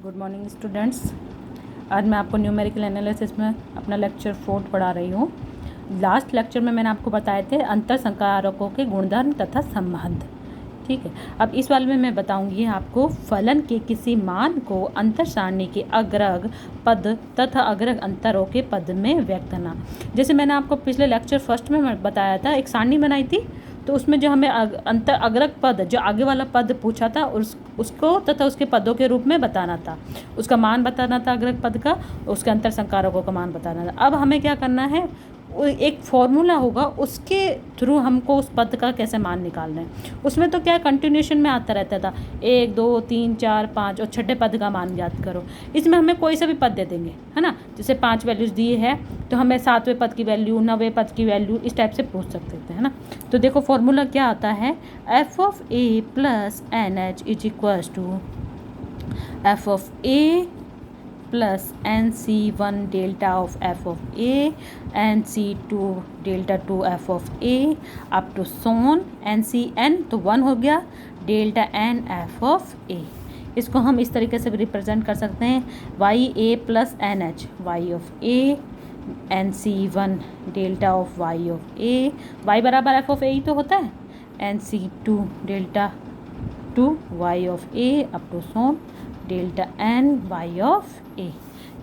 Good morning students. आज मैं आपको न्यूमेरिकल एनालिसिस में अपना लेक्चर 4 पढ़ा रही हूँ। लास्ट लेक्चर में मैंने आपको बताए थे अंतर संकारकों के गुणधर्म तथा संबंध। ठीक है, अब इस वाले में मैं बताऊंगी आपको फलन के किसी मान को अंतर सारणी के अग्रग पद तथा अग्रग अंतरों के पद में व्यक्त करना। जैसे मैंने आपको पिछले लेक्चर फर्स्ट में बताया था, एक सारणी बनाई थी, तो उसमें जो हमें अंतर अग्रग पद, जो आगे वाला पद पूछा था, उसको तथा उसके पदों के रूप में बताना था, उसका मान बताना था अग्रग पद का, उसके अंतर संकारकों का मान बताना था। अब हमें क्या करना है, एक फॉर्मूला होगा, उसके थ्रू हमको उस पद का कैसे मान निकालना है। उसमें तो क्या कंटिन्यूशन में आता रहता था, 1 2 3 4 5 और छठे पद का मान याद करो। इसमें हमें कोई सा भी पद दे देंगे, है ना। जैसे 5 वैल्यूज़ दिए है तो हमें 7वें पद की वैल्यू, 9वें पद की वैल्यू इस टाइप से पूछ सकते थे, है ना। तो देखो फॉर्मूला क्या आता है, F of A plus N H is equals to F of A plus N C one delta of F of A, N C two delta two F of A, up to son N C N तो 1 हो गया, delta N F of A. इसको हम इस तरीके से भी represent कर सकते हैं, Y A plus N H Y of A, N C one delta of Y of A, Y बराबर एफ ऑफ ए ही तो होता है, N C two delta two Y of A up to सोन delta N Y of A.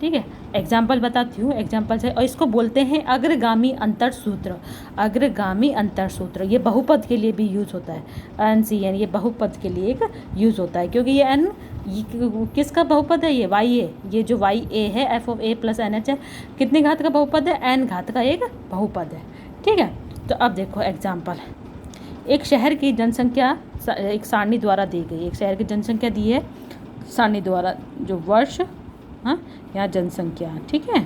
ठीक है, example बताती हूँ, एग्जाम्पल से, और इसको बोलते हैं अग्रगामी अंतर सूत्र। अग्रगामी अंतर सूत्र ये बहुपद के लिए भी यूज़ होता है, एन सी एन, ये बहुपद के लिए एक यूज़ होता है, क्योंकि ये एन किसका बहुपद है, ये वाई ए, ये जो वाई ए है F of A plus N H है, कितने घात का बहुपद है, एन घात का एक बहुपद है। ठीक है, तो अब देखो एग्जाम्पल, एक शहर की जनसंख्या एक सारणी द्वारा दी गई, एक शहर की जनसंख्या दी है सारणी द्वारा, जो वर्ष, हाँ यहाँ जनसंख्या, ठीक है,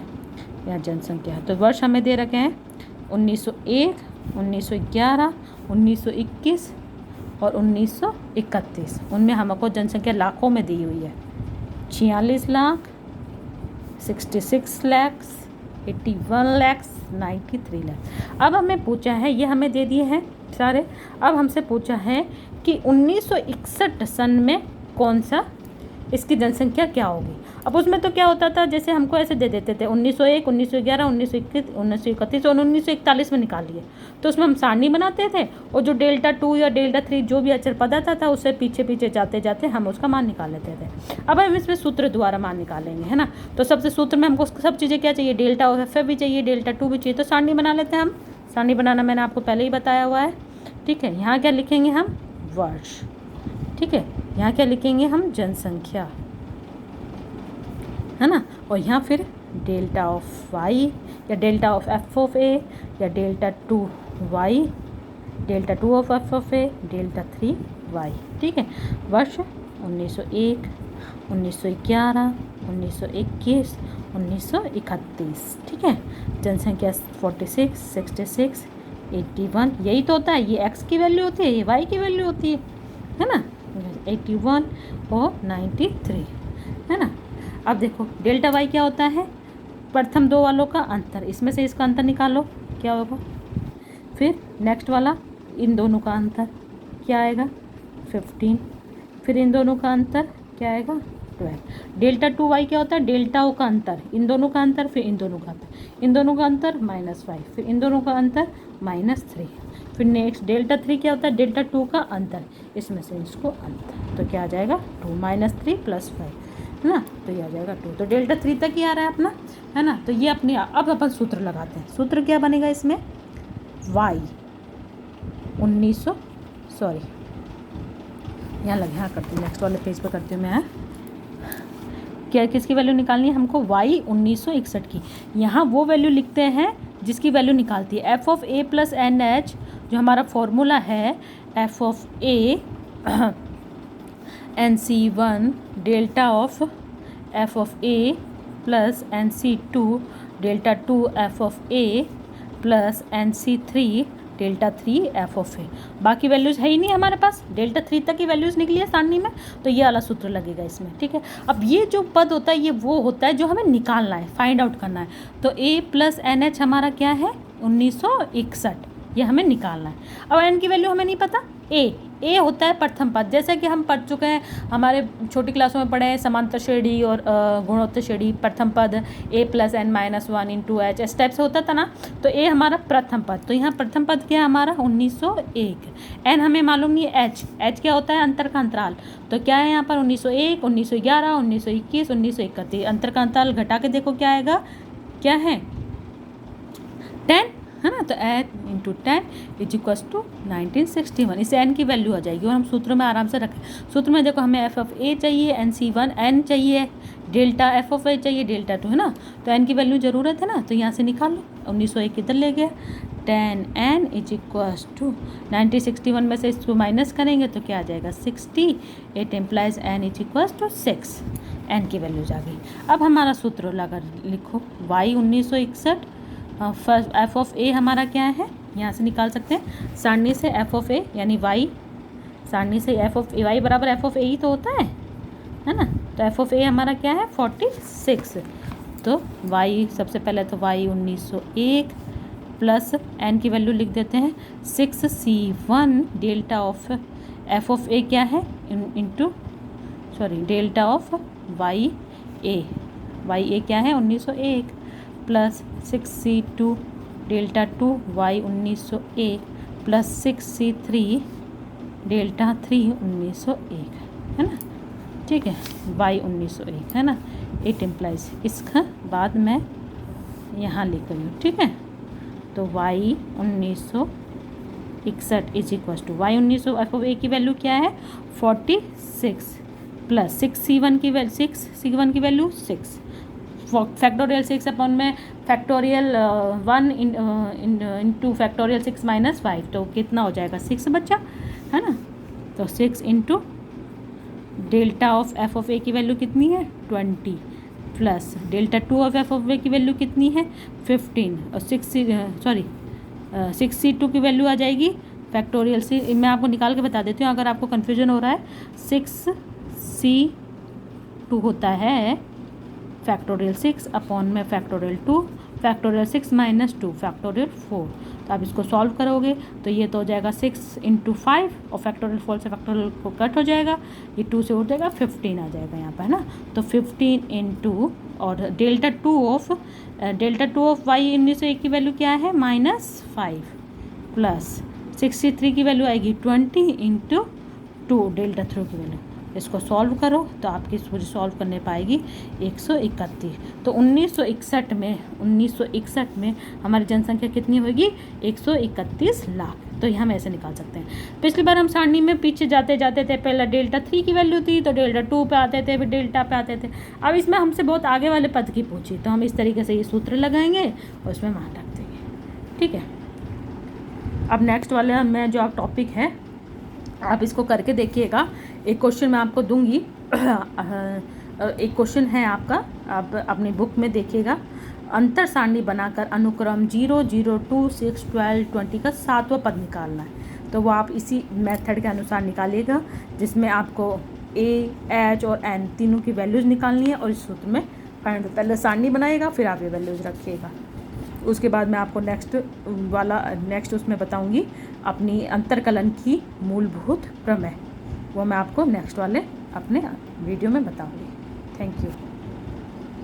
यहाँ जनसंख्या, तो वर्ष हमें दे रखे हैं 1901, 1911, 1921 और 1931। उनमें हमको जनसंख्या लाखों में दी हुई है, 46 लाख, 66 लाख, 81 लाख, 93 लाख। अब हमें पूछा है, ये हमें दे दिए हैं सारे, अब हमसे पूछा है कि 1961 सन में कौन सा इसकी जनसंख्या क्या होगी। अब उसमें तो क्या होता था, जैसे हमको ऐसे दे देते थे 1901, 1911, 1921, 1931 और 1941 में निकालिए, तो उसमें हम सारणी बनाते थे, और जो डेल्टा 2 या डेल्टा 3 जो भी अचर पद आता था, उससे पीछे पीछे जाते जाते हम उसका मान निकाल लेते थे। अब हम इसमें सूत्र द्वारा मान निकालेंगे, है ना। तो सबसे सूत्र में हमको सब चीज़ें क्या चाहिए, डेल्टा ऑफ एफ भी चाहिए, डेल्टा 2 भी चाहिए, तो सारणी बना लेते हैं हम। सारणी बनाना मैंने आपको पहले ही बताया हुआ है। ठीक है, यहाँ क्या लिखेंगे हम, वर्ष। ठीक है, यहाँ क्या लिखेंगे हम, जनसंख्या, है ना, और यहाँ फिर डेल्टा ऑफ वाई या delta of F of A या delta 2 Y, delta 2 of F of A, delta 3 Y. ठीक है, वर्ष 1901, 1911, 1921, 1931। ठीक है, जनसंख्या 46, 66, 81, यही तो होता है, ये एक्स की वैल्यू होती है, ये वाई की वैल्यू होती है ना, 81 और 93, है ना। अब देखो डेल्टा वाई क्या होता है, प्रथम दो वालों का अंतर, इसमें से इसका अंतर निकालो क्या होगा, फिर नेक्स्ट वाला इन दोनों का अंतर क्या आएगा 15, फिर इन दोनों का अंतर क्या आएगा 12। डेल्टा 2 वाई क्या होता है, डेल्टाओं का अंतर, इन दोनों का अंतर, फिर इन दोनों का अंतर, इन दोनों का अंतर -5, फिर इन दोनों का अंतर -3, फिर नेक्स्ट डेल्टा 3 क्या होता है, डेल्टा 2 का अंतर, इसमें से इसको अंतर, तो क्या आ जाएगा 2 -3 + 5, है ना, तो ये आ जाएगा 2। तो डेल्टा 3 तक ही आ रहा है अपना, है ना। तो ये अपने, अब अपन सूत्र लगाते हैं, सूत्र क्या बनेगा इसमें, वाई 1900, सॉरी यहाँ लगे, हाँ करती हूँ, नेक्स्ट वाले पेज पर करती हूँ मैं, क्या किसकी वैल्यू निकालनी है हमको, वाई 1961 की। यहाँ वो वैल्यू लिखते हैं जिसकी वैल्यू निकालती है F of A plus N H, जो हमारा फॉर्मूला है, F of A N C one delta of F of A plus N C two delta 2 F of A plus N C 3 delta 3 F of A. बाकी values है ही नहीं हमारे पास, delta 3 तक की values निकली है सारणी में, तो ये वाला सूत्र लगेगा इसमें। ठीक है, अब ये जो पद होता है, ये वो होता है जो हमें निकालना है, फाइंड आउट करना है। तो ए प्लस एन एच हमारा क्या है 1961, ये हमें निकालना है। अब एन की वैल्यू हमें नहीं पता, ए ए होता है प्रथम पद, जैसे कि हम पढ़ चुके हैं, हमारे छोटी क्लासों में पढ़े हैं समांतर श्रेणी और गुणोत्तर श्रेणी। प्रथम पद a+n-1 × h इस टाइप से होता था ना, तो ए हमारा प्रथम पद। तो यहाँ प्रथम पद क्या है हमारा 1901। एन हमें मालूम नहीं है, एच क्या होता है अंतर का अंतराल। तो क्या है यहाँ पर 1901, 1911, 1921, 1931। अंतर का अंतराल घटा के देखो क्या आएगा, क्या है 10 है ना। तो n × 10 = 1961। इसे n की वैल्यू आ जाएगी और हम सूत्र में आराम से रखें। सूत्र में देखो हमें f(a) चाहिए, NC1 n चाहिए, डेल्टा f(a) चाहिए, डेल्टा 2 है ना। तो n की वैल्यू ज़रूरत है ना, तो यहाँ से निकाल लो। 1901 इधर ले गया, 10n = 1961 में से इसको माइनस करेंगे तो क्या आ जाएगा 60। It implies n = 6। n की वैल्यूज आ गई। अब हमारा सूत्र लगा लिखो, y 1961 फर्स्ट f(a) हमारा क्या है, यहाँ से निकाल सकते हैं सारणी से f(a) यानी y, सारणी से f(a) y बराबर f(a) ही तो होता है ना। तो f(a) हमारा क्या है 46। तो y सबसे पहले तो y 1901 प्लस n की वैल्यू लिख देते हैं 6c1 डेल्टा ऑफ f(a) क्या है डेल्टा ऑफ y a क्या है 1901 plus 6c2 delta 2 y 1901 plus 6c3 delta 3 1901 है ना। ठीक है, y 1901 है ना। इट इम्प्लाइज, इसका बाद में यहाँ लिख रही हूँ, ठीक है। तो y 1961 y 1900 f(a) की वैल्यू क्या है 46 प्लस 6c1 की वैल्यू 6 फैक्टोरियल 6 अपॉन में फैक्टोरियल 1 इंटू फैक्टोरियल 6 - 5, तो कितना हो जाएगा 6 बच्चा है ना। तो 6 इंटू डेल्टा ऑफ f(a) की वैल्यू कितनी है 20 प्लस डेल्टा 2 ऑफ f(a) की वैल्यू कितनी है 15 और 6c2 की वैल्यू आ जाएगी फैक्टोरियल से, मैं आपको निकाल के बता देती हूँ अगर आपको कन्फ्यूजन हो रहा है। 6c2 होता है फैक्टोरियल 6 अपॉन में फैक्टोरियल 2 फैक्टोरियल 6 - 2 फैक्टोरियल 4। तो आप इसको सॉल्व करोगे तो ये तो हो जाएगा 6 × 5 और फैक्टोरियल 4 से फैक्टोरियल को कट हो जाएगा, ये 2 से उठ जाएगा 15 आ जाएगा यहाँ पर है ना। तो 15 इंटू और डेल्टा टू ऑफ y 1901 की वैल्यू क्या है -5 प्लस 63 की वैल्यू आएगी 20 इंटू 2 डेल्टा 3 की वैल्यू। इसको सॉल्व करो तो आपकी पूरी सॉल्व करने पाएगी 131। तो 1961 में हमारी जनसंख्या कितनी होगी 131 लाख। तो हम ऐसे निकाल सकते हैं। पिछली बार हम सारणी में पीछे जाते जाते थे, पहले डेल्टा 3 की वैल्यू थी तो डेल्टा 2 पे आते थे, फिर डेल्टा पे आते थे। अब इसमें हमसे बहुत आगे वाले पद की पूछी, तो हम इस तरीके से ये सूत्र लगाएंगे और उसमें मान रख देंगे, ठीक है। अब नेक्स्ट वाले में जो आप टॉपिक है आप इसको करके देखिएगा। एक क्वेश्चन मैं आपको दूंगी, एक क्वेश्चन है आपका, आप अपनी बुक में देखिएगा। अंतर सारणी बनाकर अनुक्रम 0, 0, 2, 6, 12, 20 का 7वां पद निकालना है। तो वो आप इसी मेथड के अनुसार निकालिएगा जिसमें आपको a, h और n तीनों की वैल्यूज़ निकालनी है और इस सूत्र में पहले सारणी बनाइएगा फिर आप ये वैल्यूज़ रखिएगा। उसके बाद मैं आपको नेक्स्ट उसमें बताऊंगी अपनी अंतरकलन की मूलभूत प्रमेय, वो मैं आपको नेक्स्ट वाले अपने वीडियो में बताऊंगी। Thank you.